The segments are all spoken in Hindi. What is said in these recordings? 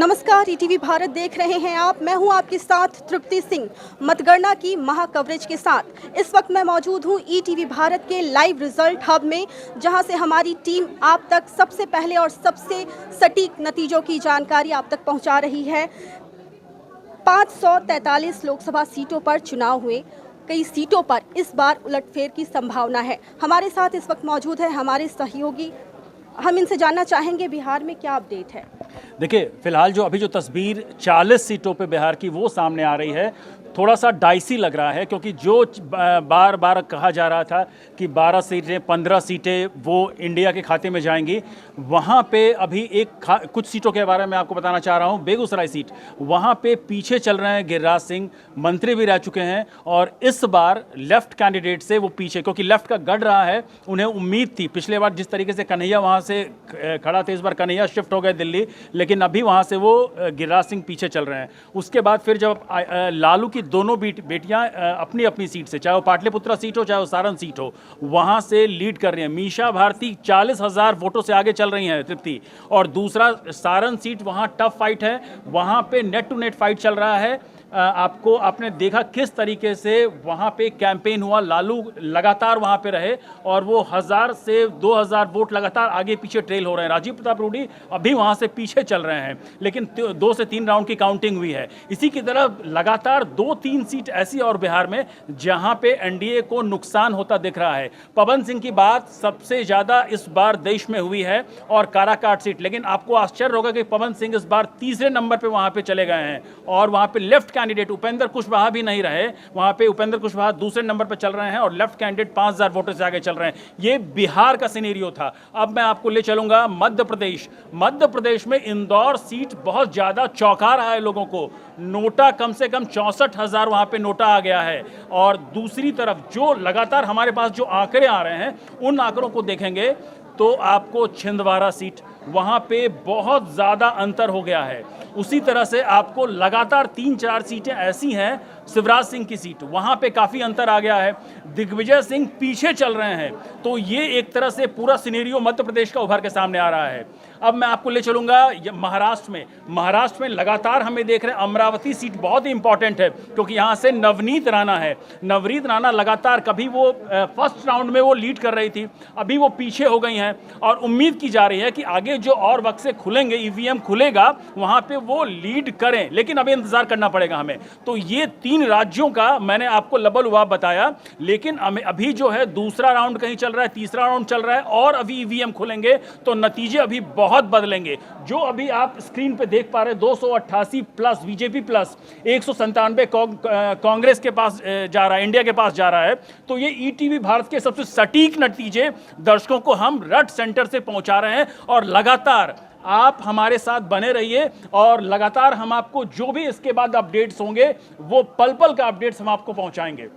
नमस्कार, ईटीवी भारत देख रहे हैं आप। मैं हूं आपके साथ तृप्ति सिंह, मतगणना की महा कवरेज के साथ। इस वक्त मैं मौजूद हूं ईटीवी भारत के लाइव रिजल्ट हब में, जहां से हमारी टीम आप तक सबसे पहले और सबसे सटीक नतीजों की जानकारी आप तक पहुंचा रही है। 543 लोकसभा सीटों पर चुनाव हुए। कई सीटों पर इस बार उलटफेर की संभावना है। हमारे साथ इस वक्त मौजूद है हमारे सहयोगी। हम इनसे जानना चाहेंगे बिहार में क्या अपडेट है। देखिए, फिलहाल जो तस्वीर 40 सीटों पे बिहार की वो सामने आ रही है, थोड़ा सा डाइसी लग रहा है, क्योंकि जो बार बार कहा जा रहा था कि 12 सीटें 15 सीटें वो इंडिया के खाते में जाएंगी, वहाँ पे अभी कुछ सीटों के बारे में आपको बताना चाह रहा हूँ। बेगूसराय सीट, वहाँ पे पीछे चल रहे हैं गिरिराज सिंह, मंत्री भी रह चुके हैं, और इस बार लेफ्ट कैंडिडेट से वो पीछे, क्योंकि लेफ्ट का गढ़ रहा है। उन्हें उम्मीद थी, पिछले बार जिस तरीके से कन्हैया वहाँ से खड़ा थे, इस बार कन्हैया शिफ्ट हो गए दिल्ली, लेकिन अभी वहाँ से वो गिरिराज सिंह पीछे चल रहे हैं। उसके बाद फिर जब लालू की दोनों बेटियां अपनी अपनी सीट से, चाहे वो पाटलिपुत्रा सीट हो चाहे वो सारण सीट हो, वहां से लीड कर रही हैं। मीशा भारती 40,000 वोटों से आगे चल रही हैं तृप्ति। और दूसरा सारण सीट, वहां टफ फाइट है, वहां पे नेट टू नेट फाइट चल रहा है। आपने देखा किस तरीके से वहाँ पे कैंपेन हुआ। लालू लगातार वहाँ पे रहे और वो 1000 से 2000 वोट लगातार आगे पीछे ट्रेल हो रहे हैं। राजीव प्रताप रूडी अभी वहाँ से पीछे चल रहे हैं, लेकिन 2 से 3 राउंड की काउंटिंग हुई है। इसी की तरह लगातार 2-3 सीट ऐसी और बिहार में जहाँ पे एनडीए को नुकसान होता दिख रहा है। पवन सिंह की बात सबसे ज़्यादा इस बार देश में हुई है, और काराकाट सीट, लेकिन आपको आश्चर्य होगा कि पवन सिंह इस बार तीसरे नंबर पर वहाँ पे चले गए हैं, और वहाँ पे लेफ्ट कैंडिडेट उपेंद्र कुशवाहा भी नहीं रहे। वहां पे उपेंद्र कुशवाहा दूसरे नंबर पर चल रहे हैं, और लेफ्ट कैंडिडेट 5000 वोटों से आगे चल रहे हैं। ये बिहार का सिनेरियो था। अब मैं आपको ले चलूंगा मध्य प्रदेश। मध्य प्रदेश में इंदौर सीट बहुत ज्यादा चौंका रहा है लोगों को। नोटा कम से कम 64,000 वहां पे नोटा आ गया है। और दूसरी तरफ जो लगातार हमारे पास जो आंकड़े आ रहे हैं, उन आंकड़ों को देखेंगे तो आपको छिंदवाड़ा सीट, वहां पे बहुत ज्यादा अंतर हो गया है। उसी तरह से आपको लगातार 3-4 सीटें ऐसी हैं, शिवराज सिंह की सीट, वहां पे काफी अंतर आ गया है। दिग्विजय सिंह पीछे चल रहे हैं। तो ये एक तरह से पूरा सिनेरियो मध्य प्रदेश का उभर के सामने आ रहा है। अब मैं आपको ले चलूंगा महाराष्ट्र में लगातार हमें देख रहे हैं। अमरावती सीट बहुत ही इंपॉर्टेंट है, क्योंकि यहां से नवनीत राणा है। नवनीत राणा लगातार, कभी वो फर्स्ट राउंड में वो लीड कर रही थी, अभी वो पीछे हो गई हैं, और उम्मीद की जा रही है कि आगे जो और वक्त से खुलेंगे, ईवीएम खुलेगा, वहां पे वो लीड करें, लेकिन अभी इंतजार करना पड़ेगा हमें। तो ये 3 राज्यों का मैंने आपको लबल-लुआब बताया, लेकिन अभी जो है दूसरा राउंड कहीं चल रहा है, तीसरा राउंड चल रहा है, और अभी ईवीएम खुलेंगे तो नतीजे अभी बहुत बदलेंगे। जो अभी आप स्क्रीन पे देख पा रहे हैं, 288 प्लस बीजेपी प्लस 197 कांग्रेस के पास जा रहा है, इंडिया के पास जा रहा है। तो ये ईटीवी भारत के सबसे सटीक नतीजे दर्शकों को हम रट सेंटर से पहुंचा रहे हैं, और लगातार आप हमारे साथ बने रहिए, और लगातार हम आपको जो भी इसके बाद अपडेट्स होंगे, वो पल पल का अपडेट्स हम आपको पहुंचाएंगे।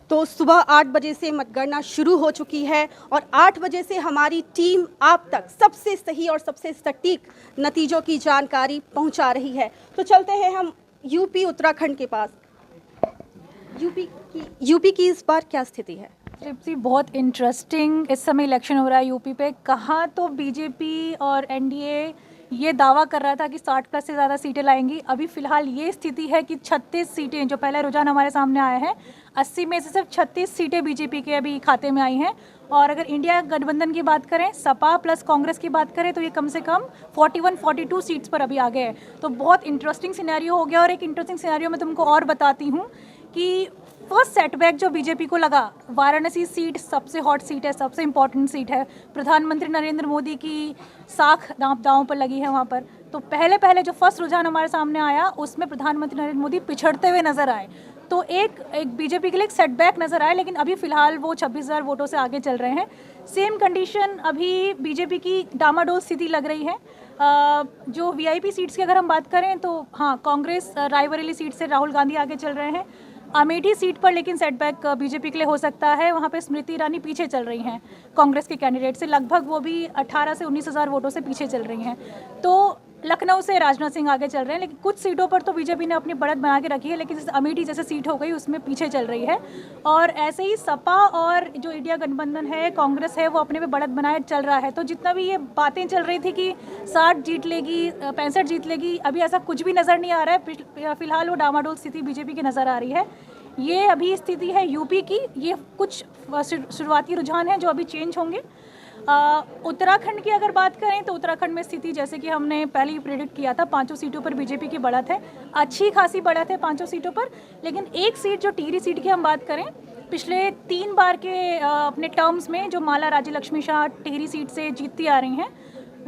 तो सुबह 8 बजे से मतगणना शुरू हो चुकी है, और 8 बजे से हमारी टीम आप तक सबसे सही और सबसे सटीक नतीजों की जानकारी पहुंचा रही है। तो चलते हैं हम यूपी उत्तराखंड के पास। यूपी की इस बार क्या स्थिति है? तृप्ति, बहुत इंटरेस्टिंग इस समय इलेक्शन हो रहा है यूपी पे। कहाँ तो बीजेपी और एनडीए ये दावा कर रहा था कि 60 प्लस से ज़्यादा सीटें लाएंगी। अभी फिलहाल ये स्थिति है कि 36 सीटें, जो पहला रुझान हमारे सामने आया है, 80 में से सिर्फ 36 सीटें बीजेपी के अभी खाते में आई हैं। और अगर इंडिया गठबंधन की बात करें, सपा प्लस कांग्रेस की बात करें, तो ये कम से कम 41-42 सीट्स पर अभी आ गए हैं। तो बहुत इंटरेस्टिंग सिनेरियो हो गया। और एक इंटरेस्टिंग सिनेरियो मैं तुमको और बताती हूँ कि फर्स्ट सेटबैक जो बीजेपी को लगा, वाराणसी सीट सबसे हॉट सीट है, सबसे इंपॉर्टेंट सीट है। प्रधानमंत्री नरेंद्र मोदी की साख दांव पर लगी है वहाँ पर। तो पहले जो फर्स्ट रुझान हमारे सामने आया, उसमें प्रधानमंत्री नरेंद्र मोदी पिछड़ते हुए नजर आए। तो एक बीजेपी के लिए एक सेटबैक नजर आया, लेकिन अभी फिलहाल वो 26,000 वोटों से आगे चल रहे हैं। सेम कंडीशन अभी बीजेपी की डामाडोल स्थिति लग रही है। जो वीआईपी सीट्स की अगर हम बात करें, तो हाँ, कांग्रेस रायबरेली सीट से राहुल गांधी आगे चल रहे हैं। अमेठी सीट पर लेकिन सेटबैक बीजेपी के लिए हो सकता है। वहाँ पे स्मृति ईरानी पीछे चल रही हैं कांग्रेस के कैंडिडेट से, लगभग वो भी 18 से 19,000 वोटों से पीछे चल रही हैं। तो लखनऊ से राजनाथ सिंह आगे चल रहे हैं, लेकिन कुछ सीटों पर तो बीजेपी ने अपनी बढ़त बना के रखी है, लेकिन जैसे अमेठी जैसे सीट हो गई उसमें पीछे चल रही है। और ऐसे ही सपा और जो इंडिया गठबंधन है, कांग्रेस है, वो अपने में बढ़त बनाए चल रहा है। तो जितना भी ये बातें चल रही थी कि 60 जीत लेगी, 65 जीत लेगी, अभी ऐसा कुछ भी नज़र नहीं आ रहा है। फिलहाल वो डामाडोल स्थिति बीजेपी की नज़र आ रही है। ये अभी स्थिति है यूपी की। ये कुछ शुरुआती रुझान हैं जो अभी चेंज होंगे। उत्तराखंड की अगर बात करें तो उत्तराखंड में स्थिति जैसे कि हमने पहले ही प्रेडिक्ट किया था, 5 सीटों पर बीजेपी की बढ़त है, अच्छी खासी बढ़त है 5 सीटों पर। लेकिन एक सीट जो टिहरी सीट की हम बात करें, पिछले 3 बार के अपने टर्म्स में जो माला राज्य लक्ष्मी शाह टिहरी सीट से जीतती आ रही हैं,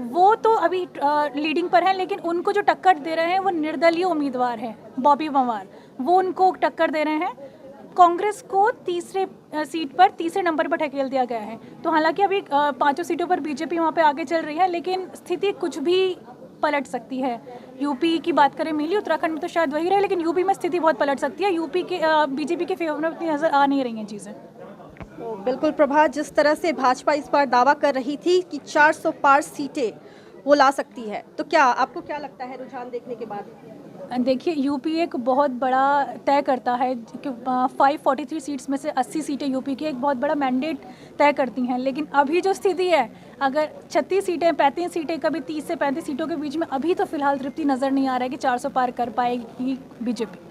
वो तो अभी लीडिंग पर हैं, लेकिन उनको जो टक्कर दे रहे हैं वो निर्दलीय उम्मीदवार हैं, बॉबी पंवार, वो उनको टक्कर दे रहे हैं। कांग्रेस को तीसरे सीट पर, तीसरे नंबर पर ढकेल दिया गया है। तो हालांकि अभी 5 सीटों पर बीजेपी वहाँ पे आगे चल रही है, लेकिन स्थिति कुछ भी पलट सकती है। यूपी की बात करें मेनली, उत्तराखंड में तो शायद वही रहे, लेकिन यूपी में स्थिति बहुत पलट सकती है। यूपी के बीजेपी के फेवर में उतनी नज़र आ नहीं रही हैं चीज़ें। तो बिल्कुल प्रभा, जिस तरह से भाजपा इस बार दावा कर रही थी कि 400 पार सीटें वो ला सकती है, तो क्या आपको क्या लगता है रुझान देखने के बाद? देखिए, यूपी एक बहुत बड़ा तय करता है कि 543 सीट्स में से 80 सीटें यूपी की एक बहुत बड़ा मैंडेट तय करती हैं। लेकिन अभी जो स्थिति है, अगर 36 सीटें, 35 सीटें, कभी 30 से 35 सीटों के बीच में, अभी तो फिलहाल तृप्ति नज़र नहीं आ रहा है कि 400 पार कर पाएगी बीजेपी।